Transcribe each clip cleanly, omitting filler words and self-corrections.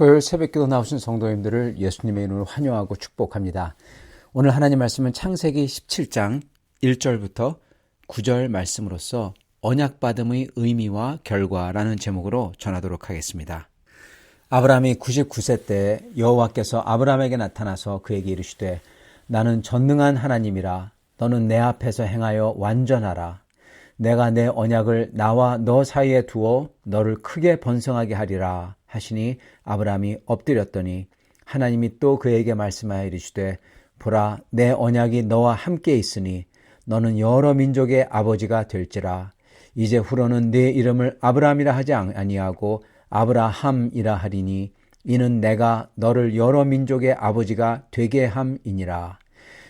토요일 새벽기도 나오신 성도님들을 예수님의 이름으로 환영하고 축복합니다. 오늘 하나님 말씀은 창세기 17장 1절부터 9절 말씀으로서 언약받음의 의미와 결과라는 제목으로 전하도록 하겠습니다. 아브라함이 99세 때 여호와께서 아브라함에게 나타나서 그에게 이르시되 나는 전능한 하나님이라. 너는 내 앞에서 행하여 완전하라. 내가 내 언약을 나와 너 사이에 두어 너를 크게 번성하게 하리라 하시니 아브라함이 엎드렸더니 하나님이 또 그에게 말씀하여 이르시되 보라, 내 언약이 너와 함께 있으니 너는 여러 민족의 아버지가 될지라. 이제 후로는 네 이름을 아브라함이라 하지 아니하고 아브라함이라 하리니 이는 내가 너를 여러 민족의 아버지가 되게 함이니라.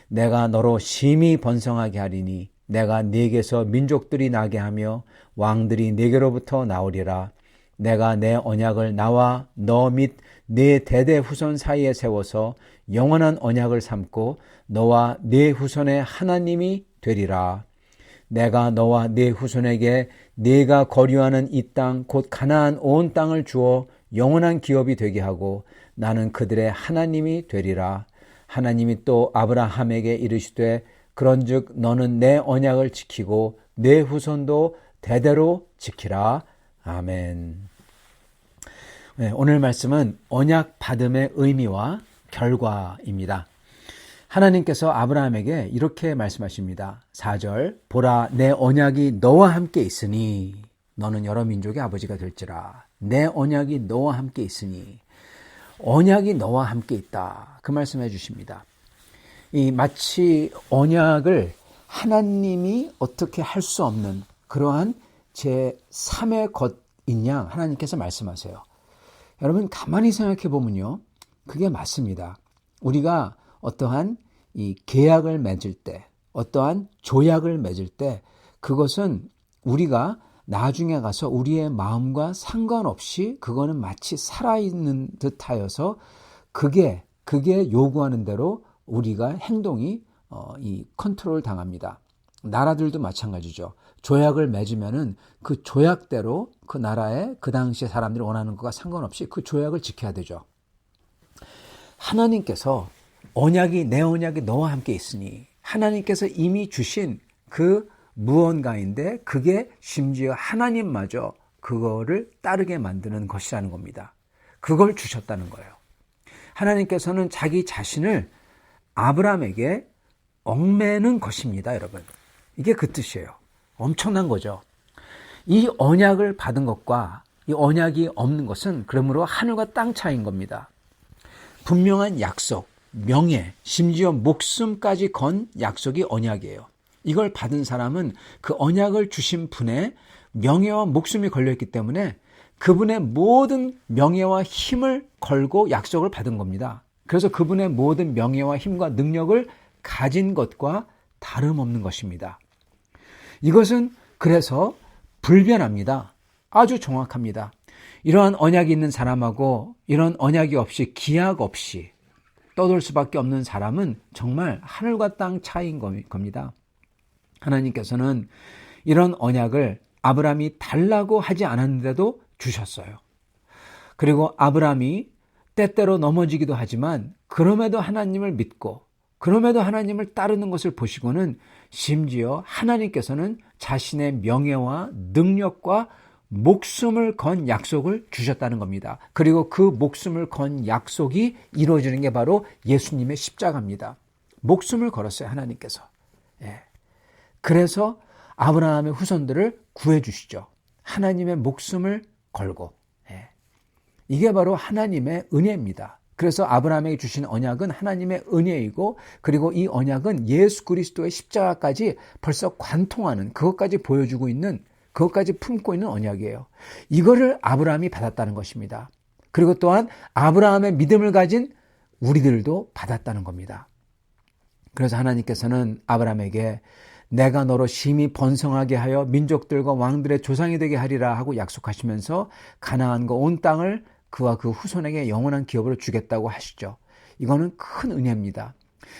내가 너로 심히 번성하게 하리니 내가 네게서 민족들이 나게 하며 왕들이 네게로부터 나오리라. 내가 내 언약을 나와 너 및 네 대대 후손 사이에 세워서 영원한 언약을 삼고 너와 네 후손의 하나님이 되리라. 내가 너와 네 후손에게 네가 거류하는 이 땅 곧 가나안 온 땅을 주어 영원한 기업이 되게 하고 나는 그들의 하나님이 되리라. 하나님이 또 아브라함에게 이르시되 그런즉 너는 내 언약을 지키고 내 후손도 대대로 지키라. 아멘. 네, 오늘 말씀은 언약 받음의 의미와 결과입니다. 하나님께서 아브라함에게 이렇게 말씀하십니다. 4절 보라, 내 언약이 너와 함께 있으니 너는 여러 민족의 아버지가 될지라. 내 언약이 너와 함께 있으니 언약이 너와 함께 있다. 그 말씀해 주십니다. 이 마치 언약을 하나님이 어떻게 할 수 없는 그러한 제3의 것인 양 하나님께서 말씀하세요. 여러분 가만히 생각해 보면요, 그게 맞습니다. 우리가 어떠한 이 계약을 맺을 때, 어떠한 조약을 맺을 때 그것은 우리가 나중에 가서 우리의 마음과 상관없이 그거는 마치 살아있는 듯하여서 그게 요구하는 대로 우리가 행동이 이 컨트롤 당합니다. 나라들도 마찬가지죠. 조약을 맺으면은 그 조약대로 그 나라의 그 당시에 사람들이 원하는 것과 상관없이 그 조약을 지켜야 되죠. 하나님께서 내 언약이 너와 함께 있으니 하나님께서 이미 주신 그 무언가인데 그게 심지어 하나님마저 그거를 따르게 만드는 것이라는 겁니다. 그걸 주셨다는 거예요. 하나님께서는 자기 자신을 아브라함에게 얽매는 것입니다, 여러분. 이게 그 뜻이에요. 엄청난 거죠. 이 언약을 받은 것과 이 언약이 없는 것은 그러므로 하늘과 땅 차이인 겁니다. 분명한 약속, 명예, 심지어 목숨까지 건 약속이 언약이에요. 이걸 받은 사람은 그 언약을 주신 분의 명예와 목숨이 걸려있기 때문에 그분의 모든 명예와 힘을 걸고 약속을 받은 겁니다. 그래서 그분의 모든 명예와 힘과 능력을 가진 것과 다름없는 것입니다. 이것은 그래서 불변합니다. 아주 정확합니다. 이러한 언약이 있는 사람하고 이런 언약이 없이 기약 없이 떠돌 수밖에 없는 사람은 정말 하늘과 땅 차이인 겁니다. 하나님께서는 이런 언약을 아브라함이 달라고 하지 않았는데도 주셨어요. 그리고 아브라함이 때때로 넘어지기도 하지만 그럼에도 하나님을 믿고 그럼에도 하나님을 따르는 것을 보시고는 심지어 하나님께서는 자신의 명예와 능력과 목숨을 건 약속을 주셨다는 겁니다. 그리고 그 목숨을 건 약속이 이루어지는 게 바로 예수님의 십자가입니다. 목숨을 걸었어요, 하나님께서. 예. 그래서 아브라함의 후손들을 구해주시죠. 하나님의 목숨을 걸고. 예. 이게 바로 하나님의 은혜입니다. 그래서 아브라함에게 주신 언약은 하나님의 은혜이고 그리고 이 언약은 예수 그리스도의 십자가까지 벌써 관통하는 그것까지 보여주고 있는 그것까지 품고 있는 언약이에요. 이거를 아브라함이 받았다는 것입니다. 그리고 또한 아브라함의 믿음을 가진 우리들도 받았다는 겁니다. 그래서 하나님께서는 아브라함에게 내가 너로 심히 번성하게 하여 민족들과 왕들의 조상이 되게 하리라 하고 약속하시면서 가나안과 온 땅을 그와 그 후손에게 영원한 기업으로 주겠다고 하시죠. 이거는 큰 은혜입니다.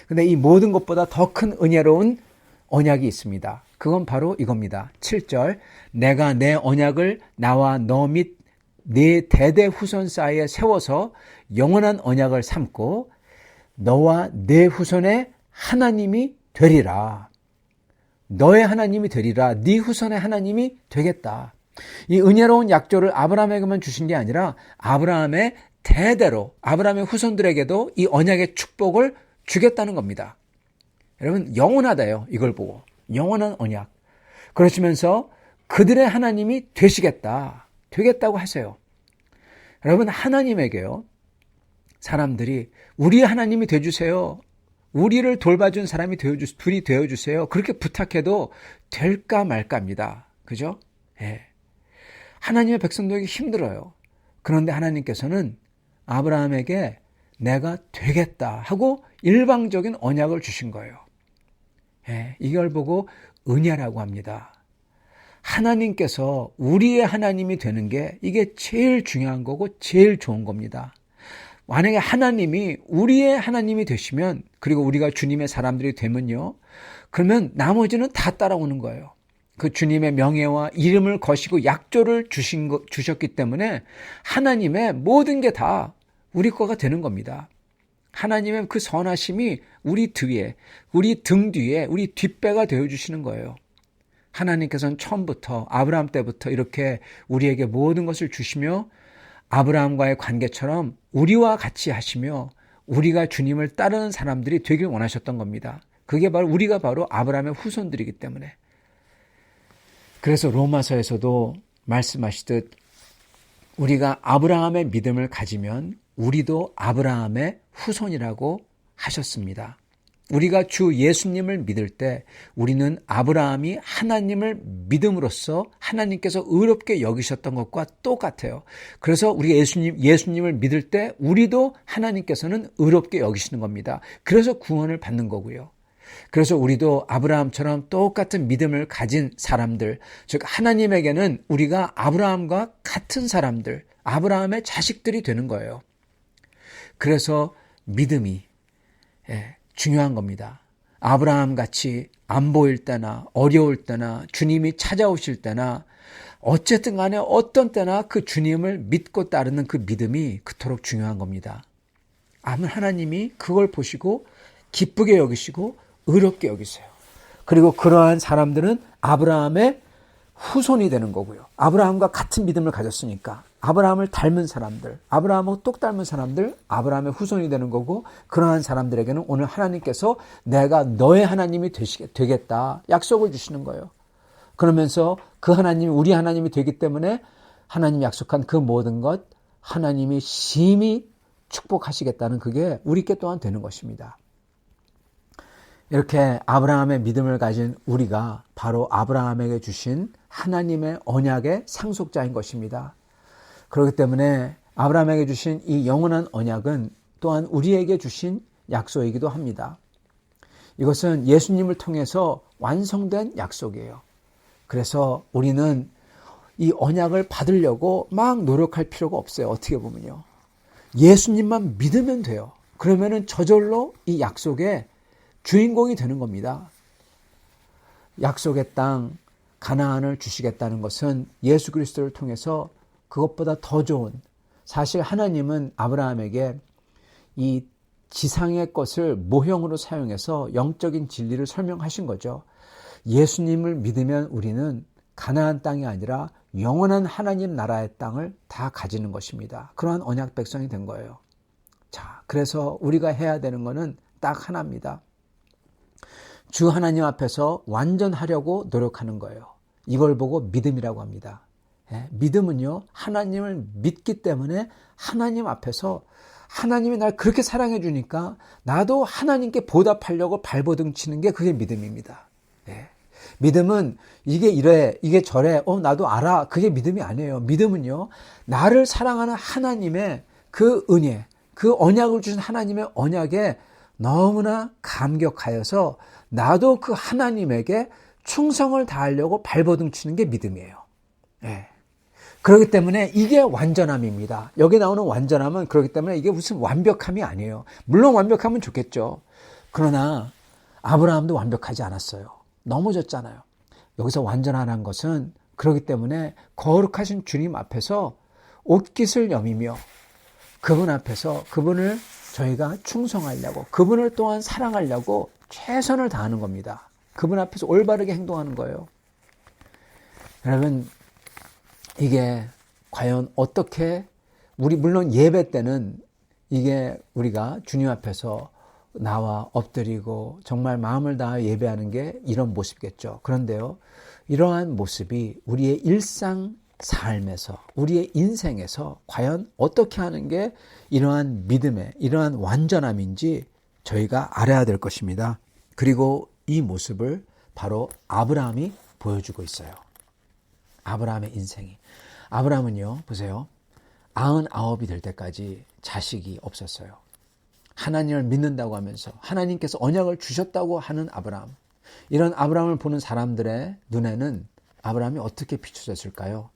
근데 이 모든 것보다 더 큰 은혜로운 언약이 있습니다. 그건 바로 이겁니다. 7절 내가 내 언약을 나와 너 및 네 대대 후손 사이에 세워서 영원한 언약을 삼고 너와 네 후손의 하나님이 되리라. 너의 하나님이 되리라. 네 후손의 하나님이 되겠다. 이 은혜로운 약조를 아브라함에게만 주신 게 아니라 아브라함의 대대로 아브라함의 후손들에게도 이 언약의 축복을 주겠다는 겁니다. 여러분 영원하다요. 이걸 보고 영원한 언약. 그러시면서 그들의 하나님이 되겠다고 하세요. 여러분 하나님에게요. 사람들이 우리의 하나님이 되어주세요. 우리를 돌봐준 사람이 둘이 되어주세요. 그렇게 부탁해도 될까 말까입니다. 그죠? 예. 하나님의 백성들에게 힘들어요. 그런데 하나님께서는 아브라함에게 내가 되겠다 하고 일방적인 언약을 주신 거예요. 예. 이걸 보고 은혜라고 합니다. 하나님께서 우리의 하나님이 되는 게 이게 제일 중요한 거고 제일 좋은 겁니다. 만약에 하나님이 우리의 하나님이 되시면 그리고 우리가 주님의 사람들이 되면요. 그러면 나머지는 다 따라오는 거예요. 그 주님의 명예와 이름을 거시고 약조를 주셨기 때문에 하나님의 모든 게 다 우리 거가 되는 겁니다. 하나님의 그 선하심이 우리 뒤에, 우리 등 뒤에, 우리 뒷배가 되어주시는 거예요. 하나님께서는 처음부터 아브라함 때부터 이렇게 우리에게 모든 것을 주시며 아브라함과의 관계처럼 우리와 같이 하시며 우리가 주님을 따르는 사람들이 되길 원하셨던 겁니다. 그게 바로 우리가 바로 아브라함의 후손들이기 때문에. 그래서 로마서에서도 말씀하시듯 우리가 아브라함의 믿음을 가지면 우리도 아브라함의 후손이라고 하셨습니다. 우리가 주 예수님을 믿을 때 우리는 아브라함이 하나님을 믿음으로써 하나님께서 의롭게 여기셨던 것과 똑같아요. 그래서 우리가 예수님을 믿을 때 우리도 하나님께서는 의롭게 여기시는 겁니다. 그래서 구원을 받는 거고요. 그래서 우리도 아브라함처럼 똑같은 믿음을 가진 사람들, 즉 하나님에게는 우리가 아브라함과 같은 사람들, 아브라함의 자식들이 되는 거예요. 그래서 믿음이 중요한 겁니다. 아브라함 같이 안 보일 때나 어려울 때나 주님이 찾아오실 때나 어쨌든 간에 어떤 때나 그 주님을 믿고 따르는 그 믿음이 그토록 중요한 겁니다. 하나님이 그걸 보시고 기쁘게 여기시고 의롭게 여기세요. 그리고 그러한 사람들은 아브라함의 후손이 되는 거고요. 아브라함과 같은 믿음을 가졌으니까 아브라함을 닮은 사람들, 아브라함하고 똑 닮은 사람들, 아브라함의 후손이 되는 거고 그러한 사람들에게는 오늘 하나님께서 내가 너의 하나님이 되겠다 약속을 주시는 거예요. 그러면서 그 하나님이 우리 하나님이 되기 때문에 하나님이 약속한 그 모든 것 하나님이 심히 축복하시겠다는 그게 우리께 또한 되는 것입니다. 이렇게 아브라함의 믿음을 가진 우리가 바로 아브라함에게 주신 하나님의 언약의 상속자인 것입니다. 그렇기 때문에 아브라함에게 주신 이 영원한 언약은 또한 우리에게 주신 약속이기도 합니다. 이것은 예수님을 통해서 완성된 약속이에요. 그래서 우리는 이 언약을 받으려고 막 노력할 필요가 없어요. 어떻게 보면요. 예수님만 믿으면 돼요. 그러면은 저절로 이 약속의 주인공이 되는 겁니다. 약속의 땅 가나안을 주시겠다는 것은 예수 그리스도를 통해서 그것보다 더 좋은, 사실 하나님은 아브라함에게 이 지상의 것을 모형으로 사용해서 영적인 진리를 설명하신 거죠. 예수님을 믿으면 우리는 가나안 땅이 아니라 영원한 하나님 나라의 땅을 다 가지는 것입니다. 그러한 언약 백성이 된 거예요. 자, 그래서 우리가 해야 되는 것은 딱 하나입니다. 주 하나님 앞에서 완전하려고 노력하는 거예요. 이걸 보고 믿음이라고 합니다. 믿음은요, 하나님을 믿기 때문에 하나님 앞에서 하나님이 날 그렇게 사랑해 주니까 나도 하나님께 보답하려고 발버둥 치는 게 그게 믿음입니다. 믿음은 이게 이래, 이게 저래, 나도 알아. 그게 믿음이 아니에요. 믿음은요, 나를 사랑하는 하나님의 그 은혜, 그 언약을 주신 하나님의 언약에 너무나 감격하여서 나도 그 하나님에게 충성을 다하려고 발버둥 치는 게 믿음이에요. 그렇기 때문에 이게 완전함입니다. 여기 나오는 완전함은 그렇기 때문에 이게 무슨 완벽함이 아니에요. 물론 완벽하면 좋겠죠. 그러나 아브라함도 완벽하지 않았어요. 넘어졌잖아요. 여기서 완전하다는 것은 그렇기 때문에 거룩하신 주님 앞에서 옷깃을 여미며 그분 앞에서 그분을 저희가 충성하려고, 그분을 또한 사랑하려고 최선을 다하는 겁니다. 그분 앞에서 올바르게 행동하는 거예요. 여러분, 이게 과연 어떻게, 우리 물론 예배 때는 이게 우리가 주님 앞에서 나와 엎드리고 정말 마음을 다해 예배하는 게 이런 모습이겠죠. 그런데요, 이러한 모습이 우리의 일상 삶에서, 우리의 인생에서 과연 어떻게 하는 게 이러한 믿음의, 이러한 완전함인지 저희가 알아야 될 것입니다. 그리고 이 모습을 바로 아브라함이 보여주고 있어요. 아브라함의 인생이. 아브라함은요, 보세요. 99이 될 때까지 자식이 없었어요. 하나님을 믿는다고 하면서 하나님께서 언약을 주셨다고 하는 아브라함. 이런 아브라함을 보는 사람들의 눈에는 아브라함이 어떻게 비춰졌을까요?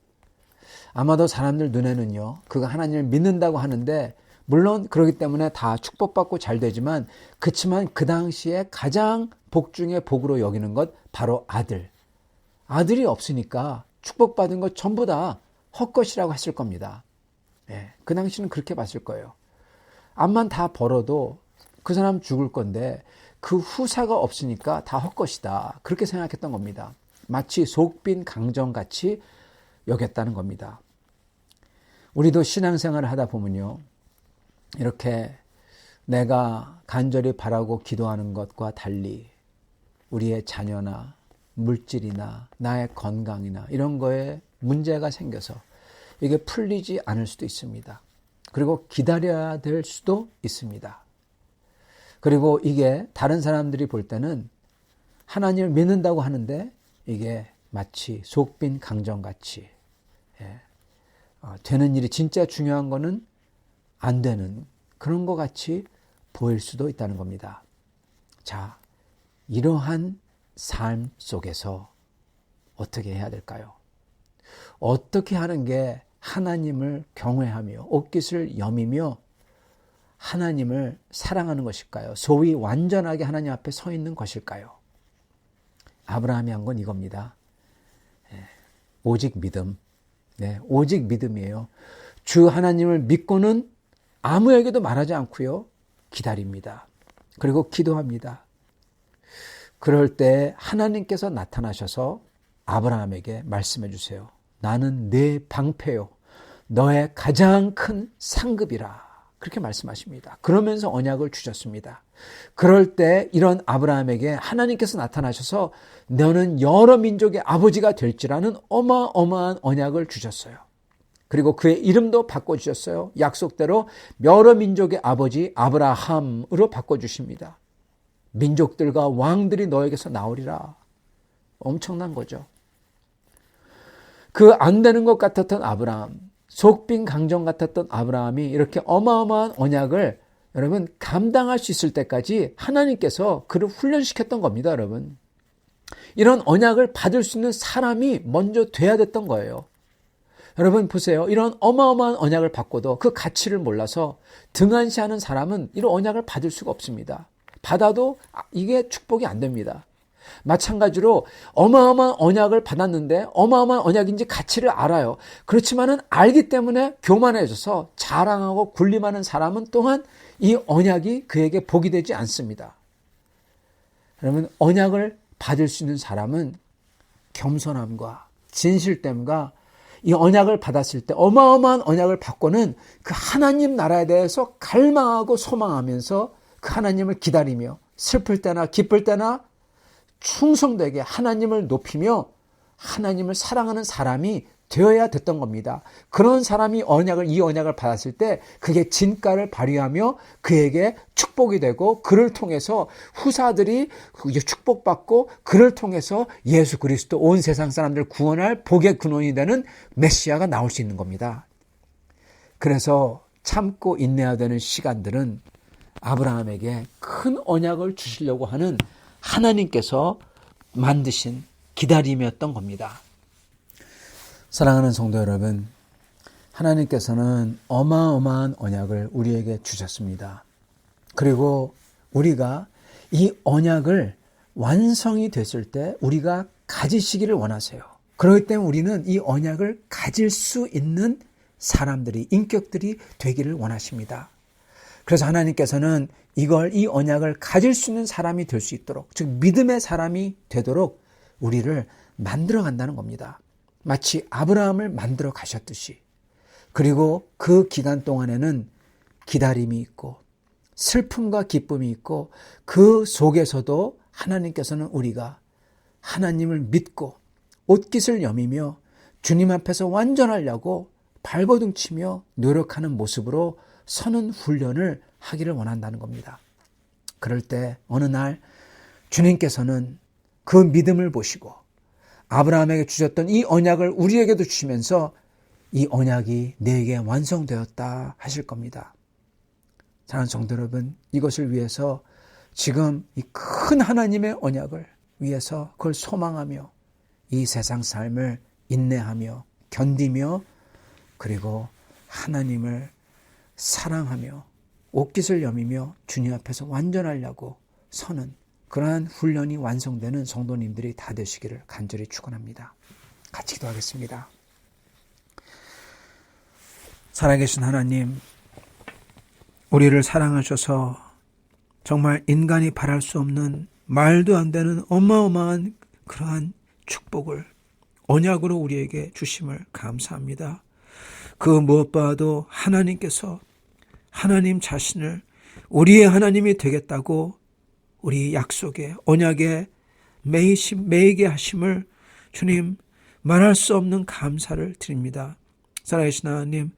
아마도 사람들 눈에는요, 그가 하나님을 믿는다고 하는데, 물론 그렇기 때문에 다 축복받고 잘 되지만, 그렇지만 그 당시에 가장 복 중에 복으로 여기는 것 바로 아들. 아들이 없으니까 축복받은 것 전부 다 헛것이라고 했을 겁니다. 그 당시는 그렇게 봤을 거예요. 암만 다 벌어도 그 사람 죽을 건데 그 후사가 없으니까 다 헛것이다. 그렇게 생각했던 겁니다. 마치 속빈 강정같이 여겼다는 겁니다. 우리도 신앙생활을 하다 보면요, 이렇게 내가 간절히 바라고 기도하는 것과 달리 우리의 자녀나 물질이나 나의 건강이나 이런 거에 문제가 생겨서 이게 풀리지 않을 수도 있습니다. 그리고 기다려야 될 수도 있습니다. 그리고 이게 다른 사람들이 볼 때는 하나님을 믿는다고 하는데 이게 마치 속빈 강정같이 되는 일이, 진짜 중요한 거는 안 되는 그런 것 같이 보일 수도 있다는 겁니다. 자, 이러한 삶 속에서 어떻게 해야 될까요? 어떻게 하는 게 하나님을 경외하며 옷깃을 여미며 하나님을 사랑하는 것일까요? 소위 완전하게 하나님 앞에 서 있는 것일까요? 아브라함이 한 건 이겁니다. 오직 믿음. 오직 믿음이에요. 주 하나님을 믿고는 아무에게도 말하지 않고요, 기다립니다. 그리고 기도합니다. 그럴 때 하나님께서 나타나셔서 아브라함에게 말씀해 주세요. 나는 네 방패요, 너의 가장 큰 상급이라. 그렇게 말씀하십니다. 그러면서 언약을 주셨습니다. 그럴 때 이런 아브라함에게 하나님께서 나타나셔서 너는 여러 민족의 아버지가 될지라는 어마어마한 언약을 주셨어요. 그리고 그의 이름도 바꿔주셨어요. 약속대로 여러 민족의 아버지 아브라함으로 바꿔주십니다. 민족들과 왕들이 너에게서 나오리라. 엄청난 거죠. 그 안 되는 것 같았던 아브라함, 속빈 강정 같았던 아브라함이 이렇게 어마어마한 언약을 여러분 감당할 수 있을 때까지 하나님께서 그를 훈련시켰던 겁니다. 여러분, 이런 언약을 받을 수 있는 사람이 먼저 돼야 됐던 거예요. 여러분 보세요. 이런 어마어마한 언약을 받고도 그 가치를 몰라서 등한시하는 사람은 이런 언약을 받을 수가 없습니다. 받아도 이게 축복이 안 됩니다. 마찬가지로 어마어마한 언약을 받았는데 어마어마한 언약인지 가치를 알아요. 그렇지만은 알기 때문에 교만해져서 자랑하고 군림하는 사람은 또한 이 언약이 그에게 복이 되지 않습니다. 여러분, 언약을 받을 수 있는 사람은 겸손함과 진실됨과 이 언약을 받았을 때, 어마어마한 언약을 받고는 그 하나님 나라에 대해서 갈망하고 소망하면서 그 하나님을 기다리며 슬플 때나 기쁠 때나 충성되게 하나님을 높이며 하나님을 사랑하는 사람이 되어야 됐던 겁니다. 그런 사람이 이 언약을 받았을 때 그게 진가를 발휘하며 그에게 축복이 되고, 그를 통해서 후사들이 축복받고, 그를 통해서 예수 그리스도 온 세상 사람들을 구원할 복의 근원이 되는 메시아가 나올 수 있는 겁니다. 그래서 참고 인내해야 되는 시간들은 아브라함에게 큰 언약을 주시려고 하는 하나님께서 만드신 기다림이었던 겁니다. 사랑하는 성도 여러분, 하나님께서는 어마어마한 언약을 우리에게 주셨습니다. 그리고 우리가 이 언약을 완성이 됐을 때 우리가 가지시기를 원하세요. 그렇기 때문에 우리는 이 언약을 가질 수 있는 사람들이, 인격들이 되기를 원하십니다. 그래서 하나님께서는 이 언약을 가질 수 있는 사람이 될 수 있도록, 즉 믿음의 사람이 되도록 우리를 만들어 간다는 겁니다. 마치 아브라함을 만들어 가셨듯이. 그리고 그 기간 동안에는 기다림이 있고 슬픔과 기쁨이 있고 그 속에서도 하나님께서는 우리가 하나님을 믿고 옷깃을 여미며 주님 앞에서 완전하려고 발버둥치며 노력하는 모습으로 서는 훈련을 하기를 원한다는 겁니다. 그럴 때 어느 날 주님께서는 그 믿음을 보시고 아브라함에게 주셨던 이 언약을 우리에게도 주시면서 이 언약이 내게 완성되었다 하실 겁니다. 사랑하는 성도 여러분, 이것을 위해서 지금 이 큰 하나님의 언약을 위해서 그걸 소망하며 이 세상 삶을 인내하며 견디며 그리고 하나님을 사랑하며 옷깃을 여미며 주님 앞에서 완전하려고 서는 그러한 훈련이 완성되는 성도님들이 다 되시기를 간절히 축원합니다. 같이 기도하겠습니다. 살아계신 하나님, 우리를 사랑하셔서 정말 인간이 바랄 수 없는 말도 안 되는 어마어마한 그러한 축복을 언약으로 우리에게 주심을 감사합니다. 그 무엇보다도 하나님께서 하나님 자신을 우리의 하나님이 되겠다고 우리 약속에 언약에 매이게 하심을 주님 말할 수 없는 감사를 드립니다. 살아계신 하나님,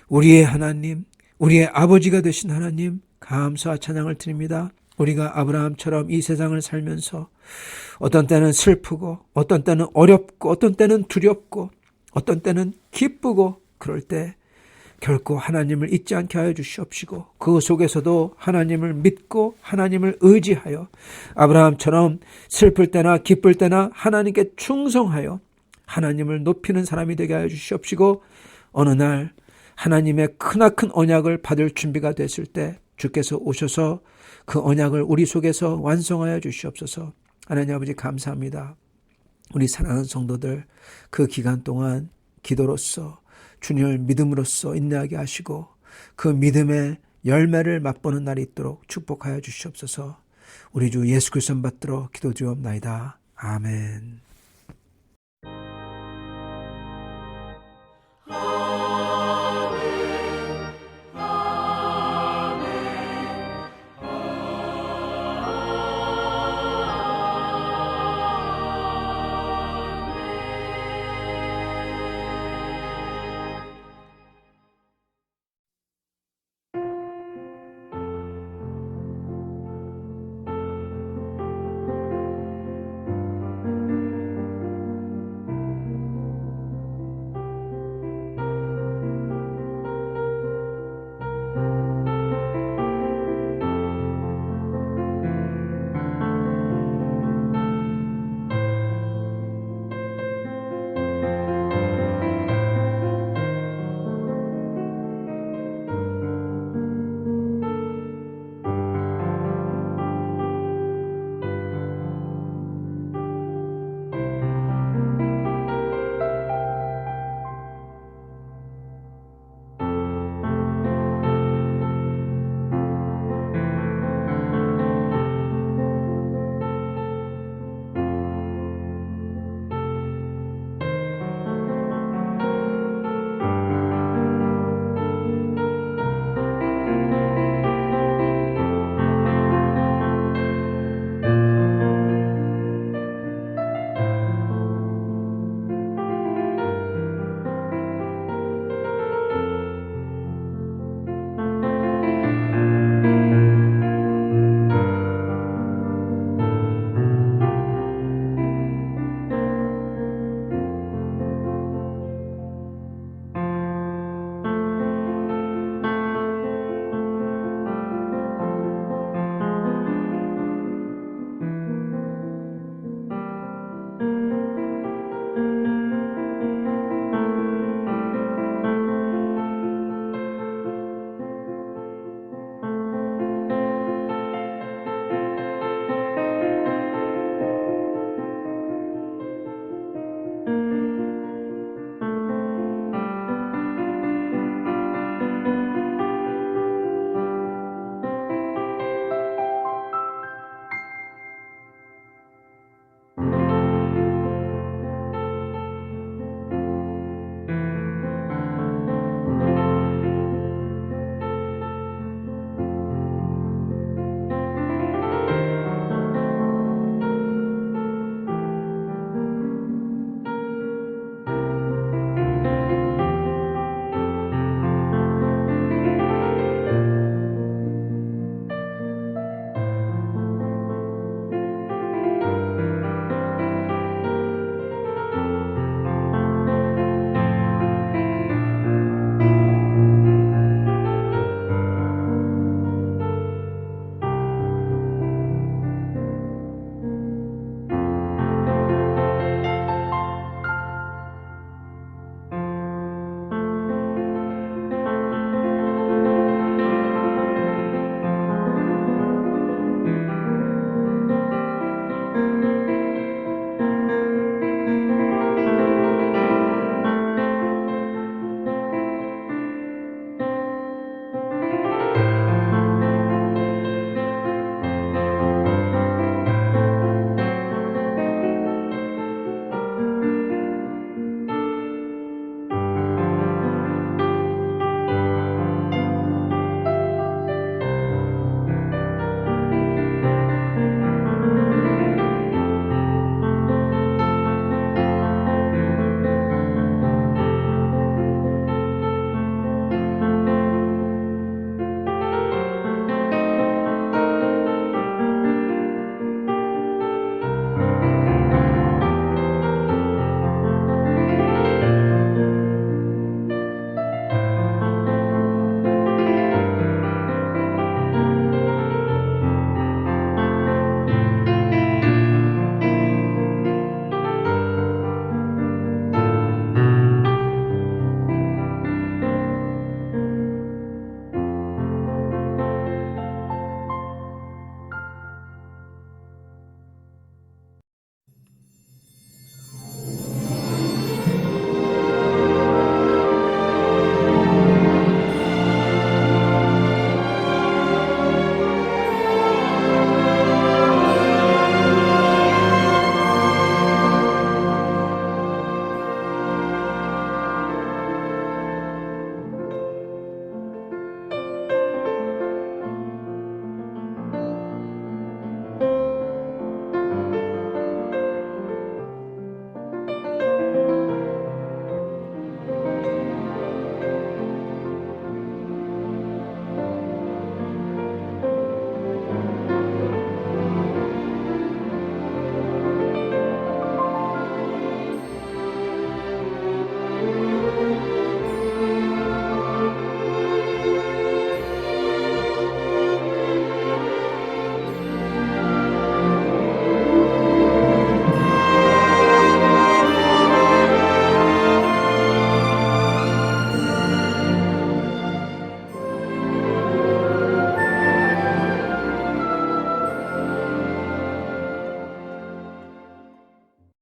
우리의 하나님, 우리의 아버지가 되신 하나님 감사와 찬양을 드립니다. 우리가 아브라함처럼 이 세상을 살면서 어떤 때는 슬프고 어떤 때는 어렵고 어떤 때는 두렵고 어떤 때는 기쁘고 그럴 때 결코 하나님을 잊지 않게 하여 주시옵시고 그 속에서도 하나님을 믿고 하나님을 의지하여 아브라함처럼 슬플 때나 기쁠 때나 하나님께 충성하여 하나님을 높이는 사람이 되게 하여 주시옵시고 어느 날 하나님의 크나큰 언약을 받을 준비가 됐을 때 주께서 오셔서 그 언약을 우리 속에서 완성하여 주시옵소서. 하나님 아버지 감사합니다. 우리 사랑하는 성도들 그 기간 동안 기도로서 주님을 믿음으로써 인내하게 하시고 그 믿음의 열매를 맛보는 날이 있도록 축복하여 주시옵소서. 우리 주 예수 그리스도 받들어 기도드리옵나이다. 아멘.